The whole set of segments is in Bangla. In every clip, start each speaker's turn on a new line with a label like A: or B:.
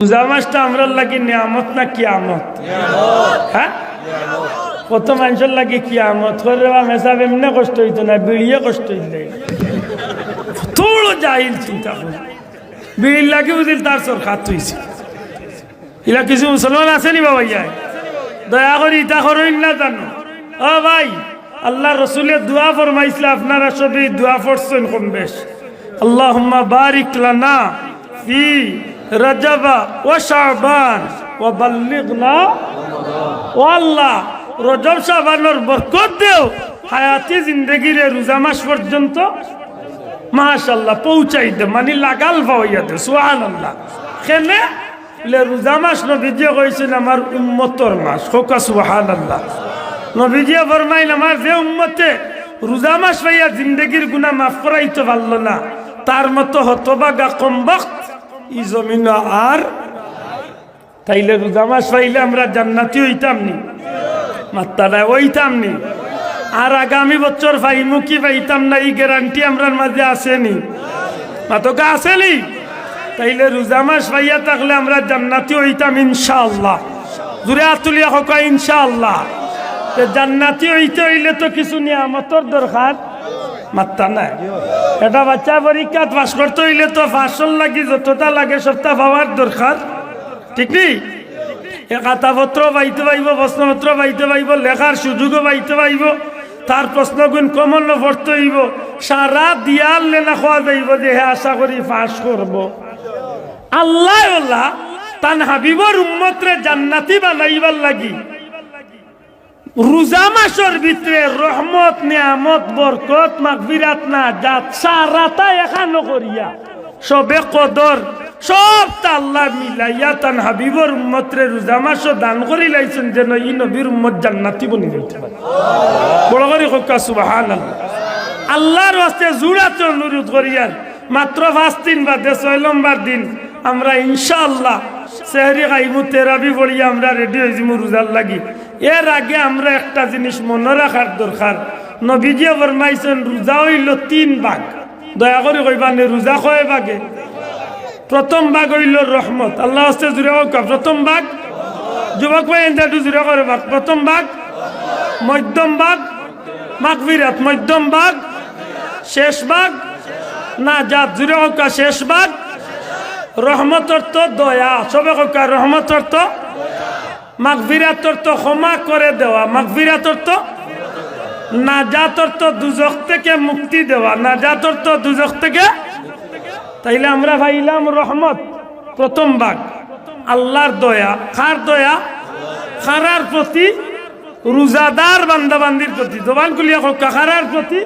A: রোজা মাসটা আমরা লাগি নিয়ামত না কিয়ামত? হ্যাঁ, কত মানুষের লাগে কিয়ামত করে মেসাব এমনি কষ্ট হইতো না, বিড়িয়ে কষ্ট হইলে থোড়ো জাহিল চিন্তা করে বিড়ির লাগে বুঝিল তার সর খাত হয়েছে। এলা কিছু মুসলমান আসেনি বাবা, ইয়ায় দয়া করি ইটা করইন না জানো। ও ভাই, আল্লাহ রসুলের দোয়া ফরমাইছিল, আপনারা সবই দোয়া পড়ছেন কম বেশ। আল্লাহুম্মা বারিক লানা ফি রজবা ওয়া শাবান ওয়া বাল্লিগনা, ও আল্লাহ রজব শাবানের বরকত দেও, হায়াতি জিন্দেগির রোজা মাস পর্যন্ত মাশাআল্লাহ পৌঁছাই দে, মানে লাগাল পাওয়াইয়া দে। সুবহানাল্লাহ। কেনে রোজা মাস নবীজি কইছেন আমার উম্মতর মাস, হোকা সুবহানাল্লাহ। নবীজি ফরমাইল আমার যে উম্মতে রোজা মাস পাইয়া জিন্দেগির গুনাহ মাফ করাইতে পারল না, তার মতো হতভাগা কমবক্ত ই জমিন আর। তাইলে রোজা মাস পাইলে আমরা জান্নাতি হইতাম নি? মাত্তারা হইতাম নি? আর আগামী বছর পাইমু কি পাইতাম না, এই গ্যারান্টি আমরার মাঝে আসেনি? মাতকা আসেনি? তাইলে রোজা মাস পাইয়া থাকলে আমরা জান্নাতি হইতাম ইনশাআল্লাহ। জুড়ে আতুলিয়া হকা ইনশাআল্লাহ। জান্নাতি হইতে হইলে তো কিছু নিয়ামতর দরকার, মাত্তা নাই। এটা বাচ্চা পরীক্ষা পাস করতে হইলে তো ফাঁসল লাগি যতটা লাগে সবটা পাওয়ার দরকার, ঠিক নেই? খাতাপত্র পাইতে পাইব, প্রশ্নপত্র পাইতে পাইব, লেখার সুযোগও পাইতে পাইব, তার প্রশ্নগুণ কমন পড়তে হইব, সারা দিয়াল লেনা খাওয়া যাইব যে হে আশা করি পাস করব। আল্লাহ তান হাবিবর উম্মতরে জান্নাতি বানাইবার লাগি রোজা মাসের ভিতরে রহমত নিয়ামত বরকত মাগফিরাত না জাত সারাটা এখানো করিয়া সবে কদর সবটা আল্লাহ মিলাইয়া তান হাবিবর উম্মতরে রোজা মাসও দান করি লাইছেন যেন ই নবীর উম্মত জান্নাতি বনি যাইতে পারে। বড় করে হোক সুবহানাল্লাহ। আল্লাহর ওয়াস্তে জুড়াতে অনুরোধ করিয়ার মাত্র 5 দিন বাদে 6 নম্বর দিন আমরা ইনশাআল্লাহ সেহরি খাইমু, তেরাবি পড়িয়া আমরা রেডি হয়েছিমু রোজার লাগি। এর আগে আমরা একটা জিনিস মনে রাখার দরকার, নবীজি ফরমাইছেন রোজা হইল 3 ভাগ। দয়া করে কইবা নে রোজা কয় ভাগে? প্রথম ভাগ হইল রহমত, আল্লাহ হস্তে জুড়ে হোক। প্রথম ভাগ যুবক ভাই এন্দাটু জুড়ে করে ভাগ। প্রথম ভাগ, মধ্যম ভাগ মাগফিরাত, মধ্যম ভাগ শেষ ভাগ না জাত, জুড়ে হোক। শেষ ভাগ রহমত অর্থ দয়া, সবে হোক রহমত অর্থ, মাগফিরাত অর্থ ক্ষমা করে দেওয়া, মাগফিরাত অর্থ নাজাত অর্থ দুজখ থেকে মুক্তি দেওয়া, নাজাত অর্থ দুজখ থেকে। তাইলে আমরা ভাইলাম রহমত প্রথম ভাগ, আল্লাহর দয়া। কার দয়া? খারার প্রতি, রোজাদার বান্দাবান্দির প্রতি। জবান খুলিয়া হোক, খারার প্রতি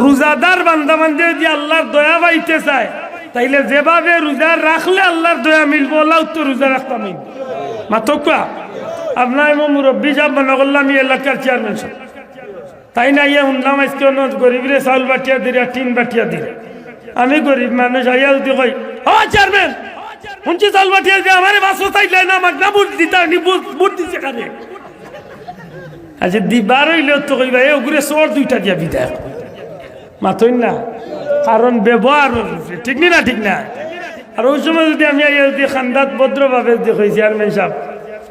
A: রোজাদার বান্দাবান্দি যদি আল্লাহর দয়া পাইতে চায় তাইলে যেভাবে রোজা রাখলে আল্লাহর দয়া মিলবো, আল্লাহ তো রোজা রাখতাম মাতকা। আপনার মুরব্বী সাহেব মনে করলাম এই এলাকার চেয়ারম্যান সাহেব, তাই না ইয়ে শুনলাম আজকে গরিবরে চাউল বাটিয়া দিলে, টিন বাটিয়া দিলে। আমি গরিব মানুষ আইয়া যদি কই ও চেয়ারম্যান শুনছি চাউল বাটিয়া দিয়ে আমার বাসও চাইলে না, আমাকে না বুট দিতে, বুট দিচ্ছে কানে। আচ্ছা দিবার হইলেও তো কইবা এ ওগুলো চোর 2টা দিয়া বিদায় মাথই না, কারণ ব্যবহার ঠিক না, ঠিক না। আর ওই সময় যদি আমি যদি খান্দাত ভদ্রভাবে দেখি চেয়ারম্যান সাহেব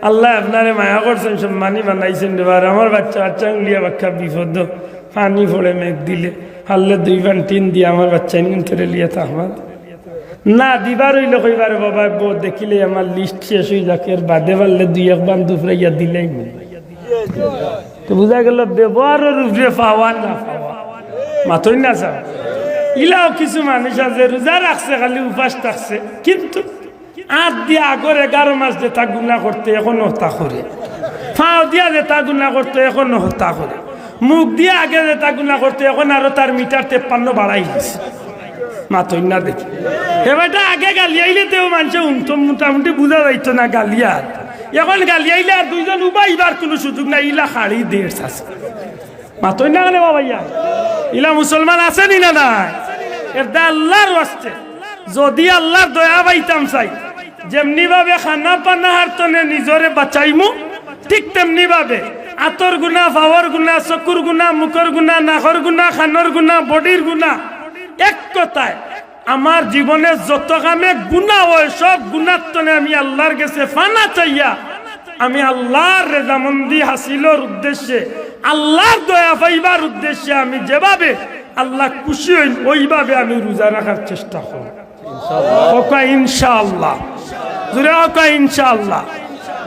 A: আল্লাহ আপনারে মায়া করছেন, সম্মানী বানাইছেন, এবার আমার বাচ্চা লিয়া বাক্কা বিপদ, পানি পড়ে মেঘ দিলে হারলে 2 বান টিন দিয়ে আমার বাচ্চা ইনরে লিয়া তা আমার না দিবার হইলে কইবার বাবা বউ দেখিলে আমার লিস্ট শেষ হয়ে যাকে, এর বাদে পারলে 2-1 বান দুফরাইয়া দিলেই তো বুঝা গেল ব্যবহারের উপরে পাওয়া না পাওয়া মাথই না যাও। ইলাও কিছু মানুষ আছে রোজা রাখছে খালি উপাস থাকছে, কিন্তু আট দিয়ে আগর 11 মাস যেটা গুণা করতে এখন হত্যা করে, ফাও দিয়া যেটা গুণা করতে এখন হত্যা করে, মুখ দিয়ে আগে যেটা গুণা করতে এখন আরো তার মিটার 53 বাড়াই দিচ্ছে মাথই না দেখি। এবারটা আগে গালি আইলে তেও মানুষ মোটামুটি বুঝা যাইতো না গালিয়ার, এখন গালি আইলে আর 2 জন উবাইবার কোনো সুযোগ নাই, ইলা খাড়ি দেড় আছে মাথই না গেলে বাবাইয়া। ইলা মুসলমান আছে নি না নাই? এটা আল্লাহর ওয়াস্তে যদি আল্লাহর দয়া পাইতাম চাই, যেমনি ভাবে খানা পানা হারতনে নিজরে বাঁচাইমু, ঠিক তেমনি ভাবে আতর গুণা, ফাওয়ার গুণা, চকুর গুণা, মুখর গুণা, নাকর গুণা, খানোর গুণা, বডির গুণা, এক কথায় আমার জীবনে যত কামে গুনাহ হয় সব গুনাহ তনে আমি আল্লাহর কাছে ফানা চাইয়া আমি আল্লাহর রেজামন্দি হাসিলের উদ্দেশ্যে আল্লাহর দয়া পাইবার উদ্দেশ্যে আমি যেভাবে আল্লাহ খুশি হই ওইভাবে আমি রোজা রাখার চেষ্টা করব ইনশাআল্লাহ। জোরে হোক ইনশাআল্লাহ।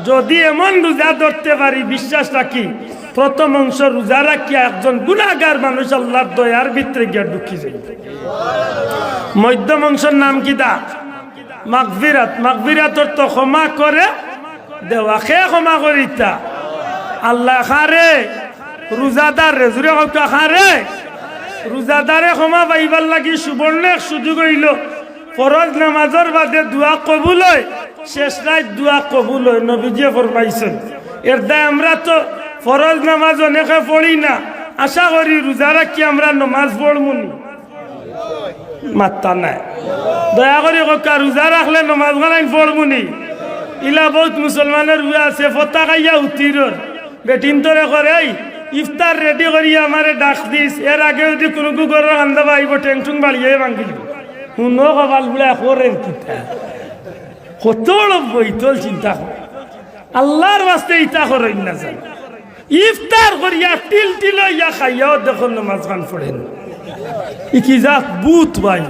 A: যদি এমন রোজা ধরতে পারি বিশ্বাস রাখি প্রথম অংশ রোজা রাখিয়া একজন গুনাহগার মানুষ আল্লাহর দয়ার ভিতরে গিয়া ঢুকি যাবে। মধ্যম অংশের নাম কি দা মাগফিরাত। মাগফিরাতর তো ক্ষমা করে দেওয়া, খে ক্ষমা করিতা আল্লাহ খারে রোজাদার রে জুড়ে খারে রোজাদারে ক্ষমা পাইবার লাগি সুবর্ণ সুযোগ হইল ফরজ নামাজের বাদে দোয়া কবুল হয়, শেষ রাত দোয়া কবুল হয় নবীজিয়ে ফরমাইছেন। এর দায় আমরা তো ফরজ নামাজ অনেকে পড়ি না, আশা করি রোজা রাখি আমরা নমাজ পড়মুনি মাত্তা নাই। দয়া করি কা রোজা রাখলে নমাজ গানাই পড়মুনি। ইলা বহুত মুসলমানের রোজা আছে ফতা খাইয়া উঠিরর বেটিন তরে করে ইফতার রেডি করিয়া আমারে ডাক দিস, এর আগে যদি কোনো ঘরের আন্দা আইব টেংটুং বাড়িয়ে ভাঙিল শুনো কবাল বলে করেন কিতা কত বইতল চিন্তা কর আল্লাহর বাস্তে ইতা করেন না জান। ইফতার করিয়া টিল টিল ইয়া খাইয়াও দেখুন নামাজ খান পড়েন ই কি জাত বুত ভাই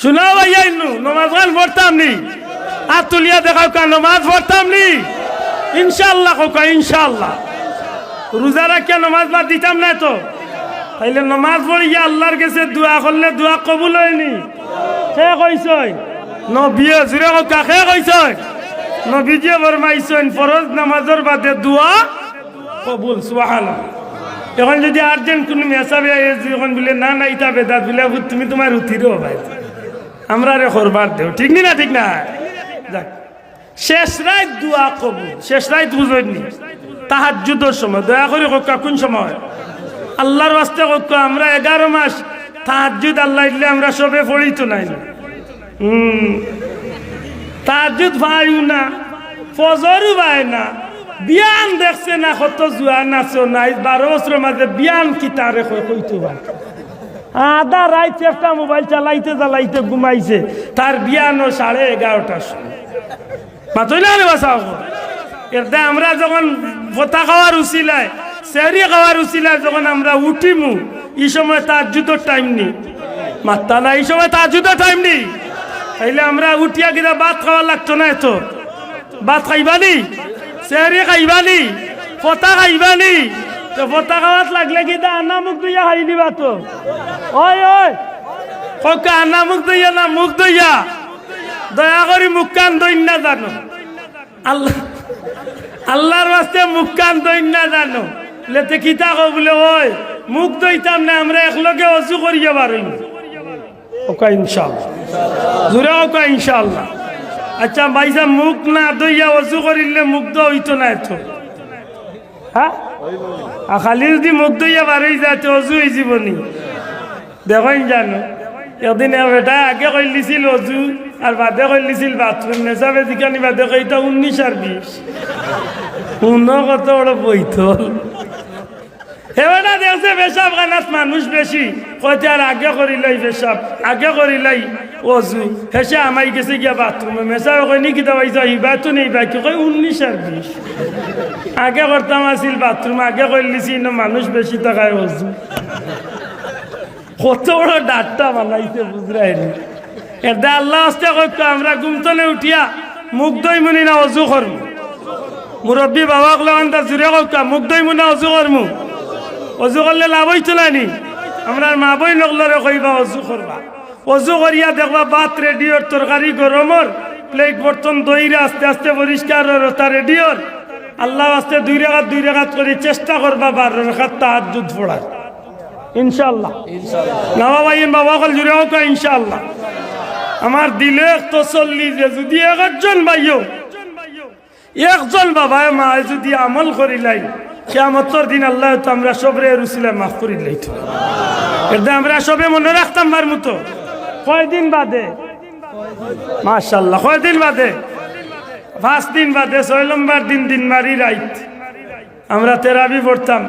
A: শোনা ভাই আইনু নামাজ খান পড়তাম নি আতুলিয়া দেখাও কা নামাজ পড়তাম নি ইনশাআল্লাহ কোকা ইনশাআল্লাহ। রোজা রাখিয়া নামাজ বাদ দিতাম না তো তাইলে নামাজ পড়িয়া আল্লাহর কাছে দোয়া করলে দোয়া কবুল হয়নি। সে কইছই নবীয়ে জুরে কোকা খে কইছই নবীজিয়ে ফরমাইছেন ফরজ নামাজের বাদে দোয়া কবুল সুবহানাল্লাহ। এখন যদি আর্জেন্ট কোনো মেসাবে যখন বলে না না ইটা বেদাত বলে তুমি তোমার উঠিরও ভাই আমরা রে করবার দেও ঠিক না ঠিক না। যাক শেষ রাত দোয়া কবুল, শেষ রাত বুঝনি তাহাজ্জুদের সময় দয়া করে কোকা কোন সময় আল্লাহর ওয়াস্তে কোকা আমরা 11 মাস তাহাজ্জুদ আল্লাহ দিলে আমরা সবে পড়ি তো নাই তাহাজ্জুদ ভাইও না ফজরও ভাই না বিয়ান দেখছে না কত জোয়ান আছে নাই 12 বছরের মাঝে বিয়ান কি তারে কইতো ভাই আধা রাত একটা মোবাইল চালাইতে চালাইতে ঘুমাইছে তার বিয়ানো 11:30টার সময় মাতই না রে বাসাও। এর দা আমরা যখন ভোতা খাওয়ার উচিলায় সেহরি খাওয়ার উচিলায় যখন আমরা উঠিমু এই সময় তাহাজ্জুদের টাইম নেই মাত্তা না, এই সময় তাহাজ্জুদের টাইম নেই। তাইলে আমরা উঠিয়া কিনা ভাত খাওয়া লাগতো না, এত ভাত খাইবানি সেহরি খাইবানি ফতা খাইবানি তো ফতা খাওয়াত লাগলে কি আন্না মুখ দইয়া খাই দিবা তো ওই ওই ককা আন্না মুখ দইয়া না মুখ দইয়া দয়া করি মুখ কান দইন না জানো আল্লাহ আল্লাহর বাস্তে মুখ কান দইন না জানো লেতে কিতা কো বলে ওই মুখ দইতাম না আমরা একলগে ওযু করিয়া পারিম ওকা ইনশাআল্লাহ জোরে ওকা ইনশাআল্লাহ। আচ্ছা ভাইসা মুখ না দইয়া ওযু করিলে মুখ দো হইতো না এত হ্যাঁ খালি যদি মুখ দইয়া পারি যাতে ওযু হয়ে জীবনী দেখেন জানো এদিন বেটা আগে কইলিছিল ওযু আর বাদে কইলিছিল বাথরুম মেসাবে দিকানি বাদে কইটা 19 আর 20 শুনো কত বড় বইতল এবারে দেখছে পেশাব খানাত মানুষ বেশি কইতে আর আগে করিলাই পেশাব আগে করিলাই ওযু হেসে আমাই গেছে গিয়া বাথরুমে মেসাবে কইনি কি দাইছো ইবা তো নেই বাকি কই 19 আর 20 আগে করতাম আসিল বাথরুম আগে কইলিছি না মানুষ বেশি টাকায় ওযু কত বড় ডাট্টা বানাইছে বুঝরাইনি। এটা আল্লাহ আস্তে কইতো আমরা ঘুমতলে উঠিয়া মুখ দই মুনি না ওযু করমু মুরব্বী বাবা গলান্তা জুরে কইতা মুখ দই মুনা ওযু করমু ওযু করলে লাভ হইতো নানি আমরা মা বই লগলরে কইবা ওযু করবা ওযু করিয়া দেখবা ভাত রেডিওর তরকারি গরমর প্লেট বর্তন দইরা আস্তে আস্তে পরিষ্কার রতা রেডিওর আল্লাহ আস্তে 2 রাকাত করে চেষ্টা করবা 12 রাকাত তাহাজ্জুদ পড়ার ইনশাআল্লাহ নওয়া ভাই বাবা কল জুড়ে হোক ইনশাআল্লাহ। আমার দিলে তসল্লি যে যদি একজন বাবা মা যদি আমল করিলাই কিয়ামতের দিন আল্লাহ তো আমরা সবরে রুসিলা মাফ করিলাই তো এটা আমরা সবে মনে রাখতাম বার মতো কয়দিন বাদে মাশাআল্লাহ কয়দিন বাদে 5 দিন বাদে 6 নম্বর দিন মারি রাইত আমরা তেরাবি পড়তাম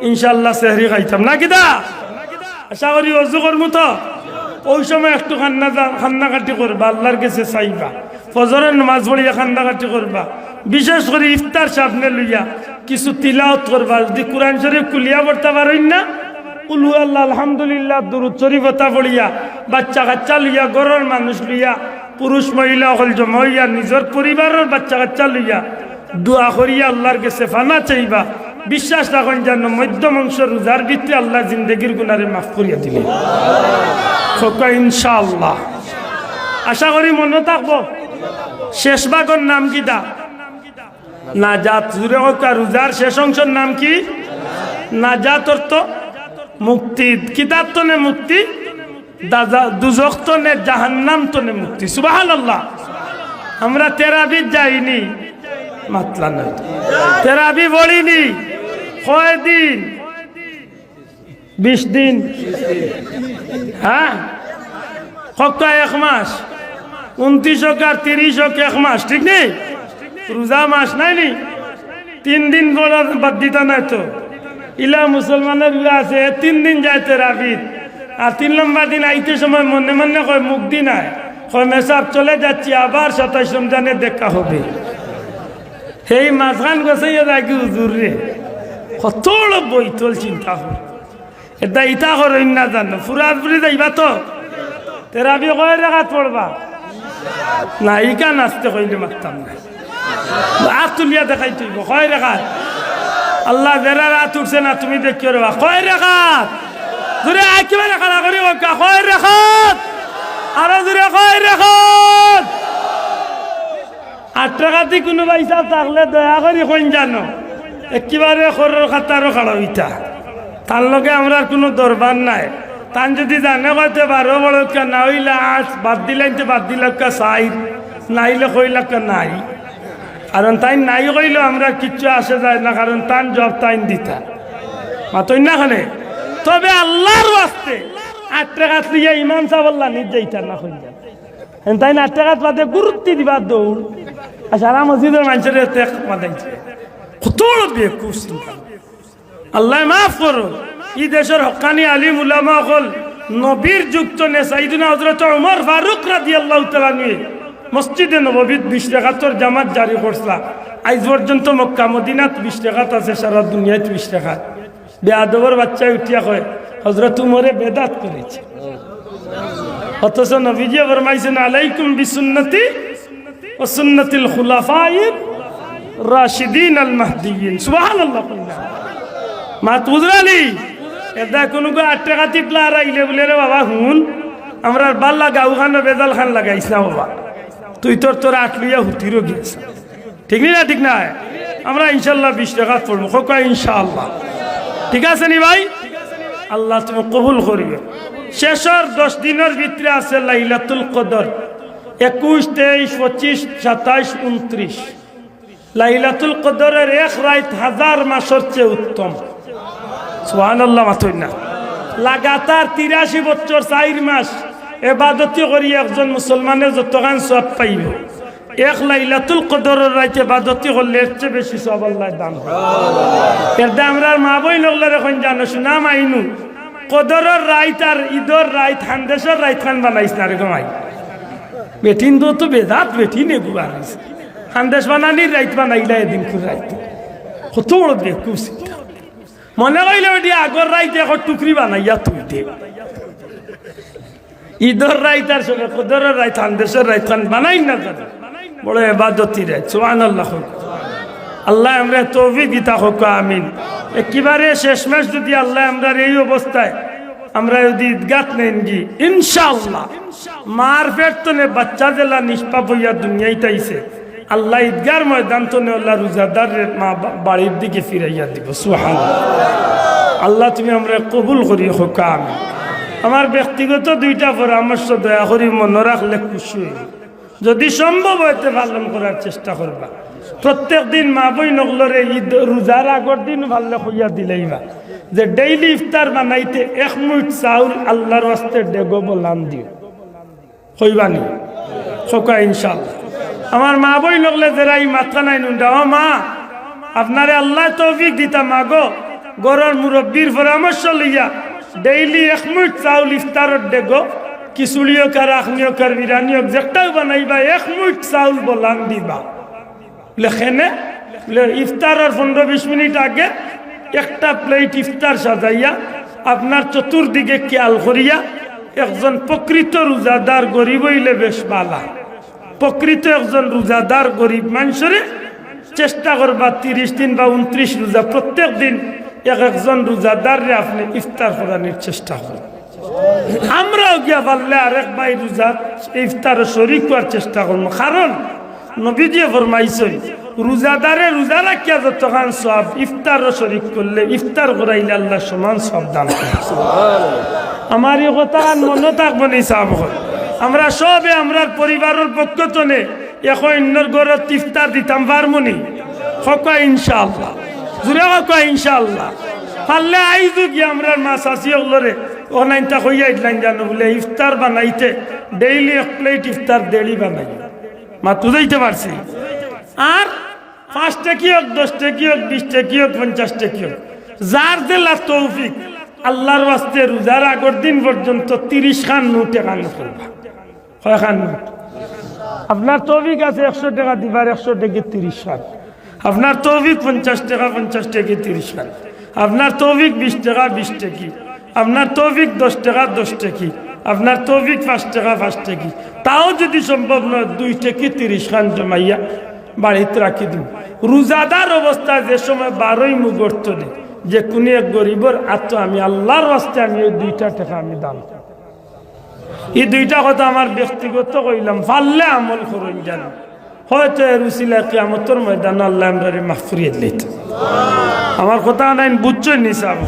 A: ইনশাআল্লাহ সেহরি খাইতাম না কিদা আশা করি ওযু করমু তো ওই সময় একটু কান্নাকাটি করবা, আল্লাহর কাছে চাইবা। ফজরের নামাজ পড়িয়া কান্নাকাটি করবা। বিশেষ করে ইফতার সামনে লইয়া কিছু তিলাওয়াত করবা। যদি কোরআন শরীফ কুলিয়া পড়তে পারেন না, কুল হু আল্লাহ, আলহামদুলিল্লাহ, দুরূদ শরীফ পড়িয়া, বাচ্চা কাচ্চা লইয়া, ঘরের মানুষ লইয়া, পুরুষ মহিলা সকল জমা হইয়া, নিজের পরিবারের বাচ্চা কাচ্চা লইয়া দোয়া করিয়া আল্লাহর কাছে ফানা চাইবা। বিশ্বাস রাখেন যেন মধ্যম অংশ রোজার ভিত্তি আল্লাহ জিন্দগির গুনারে মাফ করিয়া দিলেন। ইনশাআল্লাহ আশা করি মনে থাকবো। শেষ ভাগের নাম কি দা? নাজাত। জুড়ে হোক। রোজার শেষ অংশের নাম কি? নাজাত, অর্থ মুক্তি। কিতাব তনে মুক্তি, দুজখ তনে, জাহান্নাম তনে মুক্তি। সুবহানাল্লাহ। আমরা তেরাবিত যাইনি, মাতলা নাই, তেরাবি বলিনি। কয় দিন? 20 দিন। হ্যাঁ, হক্কা 1 মাস, 29 হোক আর 30 হোক 1 মাস, ঠিক নেই? রোজা মাস নাই নি? 3 দিন বাদ দিতা নাই তো। ইলা মুসলমানের আছে 3 দিন যায় তেরাবিত, আর 3 নম্বর দিন আইতে সময় মনে মনে কয় মুখ দিন আয়, কয় মেসাব চলে যাচ্ছি, আবার 27 রমজানে দেখা হবে। সেই মাঝখান গেছে কি হুজুর রে, কত বইতল চিন্তা কর। এটা ইটা করেন না জানো, ফুরাপুরি যাইবা তো তেরাবি কয় রেখাত পড়বা না? ইকা নাচতে কইলে মারতাম না, হাত তুলিয়া দেখাই তুইব। কয় রেখাত? আল্লাহ বেড়া রাত উঠছে না, তুমি দেখিও রেবা। কয় রেখাত? জোরে একেবারে খাড়া করি কয় রেখাত? আরো জোরে কয় রেখাত? 8 টাকাতে কোনো পয়সা থাকলে দয়া করি কইন জানো, একেবারে খরর খাতারও খাড়া হইতা। তার লগে আমরা কোনো দরবার নাই। তান যদি জানে কইতে 12 বড়কা না হইলে 8, বাদ দিলেন তো বাদ দিলকা 4, নাইলে কইলাকা নাই। কারণ তাই নাই কইলেও আমরা কিচ্ছু আসে যায় না, কারণ তান জব তাইন দিতা মাতই না খানে। তবে আল্লাহর ওয়াস্তে 8 টাকা লিয়া ইমাম সাহেব আল্লাহ নিজ যাইতা না কইলা, তাই 8 টাকা বাদে গুরুত্ব দিবা দৌড়। আর সারা মসজিদের মানুষের মাদাইছে কত বেকুফ চিন্তা। আল্লাহ মাফ করো। এই দেশের হক্কানি আলিম উলামা হল নবীর যুক্ত নে সাইয়েদনা হযরত ওমর ফারুক রাদিয়াল্লাহু তাআলা নিয়ে মসজিদে নববীত 20 টাকার জামাত জারি করছলা। আজ পর্যন্ত মক্কা মদিনাত 20 টাকাত আছে, সারা দুনিয়ায় 20 টাকা। বেয়াদবর বাচ্চা উঠিয়া কয় হযরত উমরে বেদাত করেছে, অথচ নবীজি ফরমাইছেন আলাইকুম বিসুন্নতি ওয়া সুন্নাতিল খুলাফায়ে রাশিদিন আল মাহদিয়িন। সুবহানাল্লাহ। মাত বুঝরানি এটা কোনো 8 টাকা টিপলা রাইলে বলে রে বাবা হুন আমরা বাল্লা গাউ খান বেজাল খান লাগাইছ না বাবা, তুই তোর 8 লইয়া হুতিরও গিয়েছ, ঠিক না? ঠিক না? আমরা ইনশাআল্লাহ 20 টাকা পড়বো। কয় ইনশাআল্লাহ? ঠিক আছে নি ভাই? আল্লাহ তুমি কবুল করিবে। শেষের 10 দিনের ভিতরে আছে লাইলাতুল কদর। 21, 23, 25, 27, 29। লাইলাতুল কদরের 1 রাত 1000 মাসের চেয়ে উত্তম। সুবহানাল্লাহ। মাতই না? লাগাতার 83 বছর 4 মাস ইবাদতি করি একজন মুসলমানের যতখান সওয়াব পাইব, 1 লাইলাতুল কদরের রাতে ইবাদতি করলে এর চেয়ে বেশি সওয়াব আল্লাহ দান করে। এটা আমরা মা বই লগলার এখন জানো শুনা মাইনু কদরের রাত আর ঈদের রাত হান্দেশের রাত খান বানাইছ না রে গমাই বেটিন তো বেদাত বেটিন এগুলো হান্দেশ বানানির রাত বানাইলা এদিন খুব রাত কত বড় বেকুব চিন্তা। মনে কইলে বেটি আগর রাইতে এখন টুকরি বানাইয়া তুই দে। ঈদের রাত আর সবে কদরের রাত হান্দেশের রাত খান বানাই না জানে বড় ইবাদতি রাত। সুবহানাল্লাহ। আল্লাহ আমরা তৌফিক দিতা হোক, আমিন। একেবারে শেষমেশ যদি আল্লাহ আমরা এই অবস্থায় আমরা যদি ঈদগাত নেন গি ইনশাআল্লাহ মার পেট তো নে বাচ্চা জেলা নিষ্পাপ হইয়া দুনিয়ায় তাইছে, আল্লাহ ঈদগার ময়দান তো নে আল্লাহ রোজাদারের মা বাড়ির দিকে ফিরাইয়া দিব। সুবহানাল্লাহ। আল্লাহ তুমি আমরা কবুল করি হোক, আমিন। আমার ব্যক্তিগত 2টা পরামর্শ দয়া করি মনে রাখলে খুশি হই। যদি সম্ভব হইতে পালন করার চেষ্টা করবা। প্রত্যেক দিন মা বই নগলরে ঈদ রোজার আগর দিন ভালো হইয়া দিলেইবা যে ডেইলি ইফতার বানাইতে 1 মুঠ চাউল আল্লাহর ওয়াস্তে ডেগো বলান দিও হইবানি খোকা ইনশাআল্লাহ। আমার মা বই নগলে যারা এই মাথা নাই নুনটা, ও মা আপনারে আল্লাহ তৌফিক দিতা মাগো গরর মুরব্বীর পরামর্শ লইয়া ডেইলি 1 মুঠ চাউল ইফতারত ডেগো খিচুড়িও কার আখনিও কার বিরিয়ানিও যেটাও বানাইবা 1 মুঠ চাউল বলান দিবা লেখেনে ইফতারের 15-20 মিনিট আগে একটা প্লেট ইফতার সাজাইয়া আপনার চতুর্দিকে খেয়াল করিয়া একজন প্রকৃত রোজাদার গরিব হইলে বেশ বালা প্রকৃত একজন রোজাদার গরিব মানুষের চেষ্টা করবা 30 দিন বা 29 রোজা প্রত্যেক দিন একজন রোজাদারে আপনি ইফতার করানোর চেষ্টা করুন আমরাও গিয়া পারলে আরেক ভাই রোজা ইফতারে শরীক করার চেষ্টা করবো কারণ নবীজি ফরমাইছেন রোজাদারে রোজা রাখিয়া যতখান সব ইফতার শরীক করলে ইফতার করাইলে আল্লাহ সমান সব দান করে আমার এই কথা মনে থাকবো নি সাহেব আমরা সবে আমরা পরিবারের পক্ষ তনে এখন অন্যর ঘরত ইফতার দিতাম পারমনি হকা ইনশাআল্লাহ জুড়ে হকা ইনশাআল্লাহ পারলে আইজু গিয়ে আমরা মা শাশি ওগুলোরে অনাইনটা হইয়া ইটলাইন জানো বলে ইফতার বানাইতে ডেইলি 1 প্লেট ইফতার দেলি বানাই মা তো যাইতে পারছি আর 5 টাকি হোক 10 টাকি হোক 20 টাকি হোক 50 টাকি হোক যার দিলা তৌফিক আল্লাহর ওয়াস্তে রোজার আগের দিন পর্যন্ত 30 খান নোট এখান করবা কয় খান নোট আপনার তৌফিক আছে 100 টাকা দিবার 100 টাকা 30 খান আপনার তৌফিক 50 টাকা 50 টাকা 30 খান আপনার তৌফিক 20 টাকা 20 টাকি আপনার তৌফিক 10 টাকা 10 টাকি আপনার তৌফিক 5 টাকা 5 টাকি তাও যদি সম্ভব নয় 2 টাকি 30 খান জমাইয়া বাড়িতে রাখি দিন রোজাদার অবস্থায় যে সময় 12ই মুহূর্ত দেয় যে কোন এক গরিবর আত্ম আমি আল্লাহর রাস্তে আমি এই 2টা টাকা আমি দান এই 2টা কথা আমার ব্যক্তিগত কইলাম পারলে আমল করুন জানো হয়তো এর উসিলা কিয়ামতের ময়দানে আল্লাহ আমরারে মাগফিরাত দিত আমার কথা নাই বুঝছেন নি সাহেব